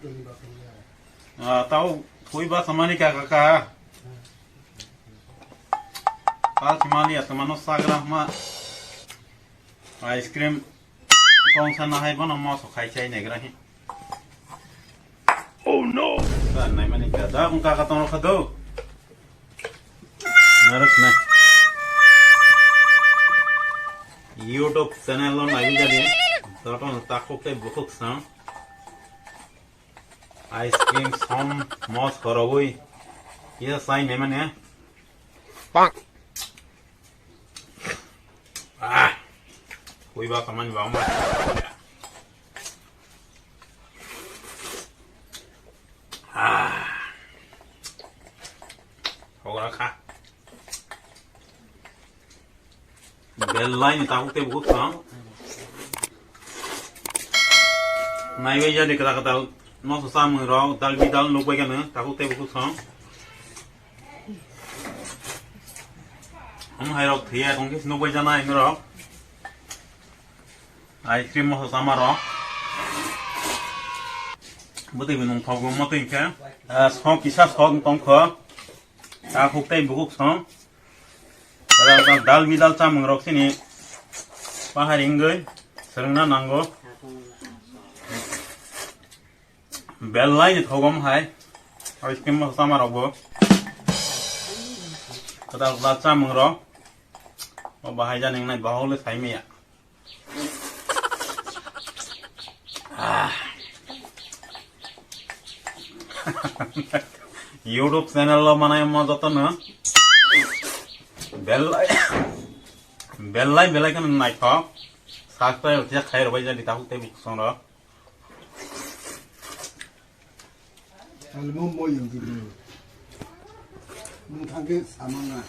Tahu कोई बात समझ नहीं क्या कहा काल हिमालय तमनो सागरा मा आइसक्रीम कौन सा ना है बना मौसम खाई चाहिए नहीं रही oh no नहीं मैंने क्या दा उनका कतौन रख दो नरक नहीं YouTube channel lo नहीं jadi तो takut के बहुत सा आइसक्रीम सम मौज करो वही ये साइन है मैंने कोई बात समझ में आऊंगा हो रखा बेल लाइन ताकू ते बहुत काम नहीं वही jadi kata-kata nó susah mengerok dal bidal nubai kan tahu te buku sang हम hai rok thia kong kis nubai jana ngerok ice cream mo sama rok betul binung thau gom matin ka song kisah song tong kho ta khuk te buku sang dal bidal cha mengerok sini pahar inggai serengna nanggo बेल लाइन थोगम है और इसके में sama rogo kata laca mengro oh bahaya neng nai bahole sai me ya YouTube channel lo mana yang mau joto na belai kan nai tho subscribe dia khair bai jadi tahu te buk song ro Kalau mau yang gitu, mau tangkis sama nggak?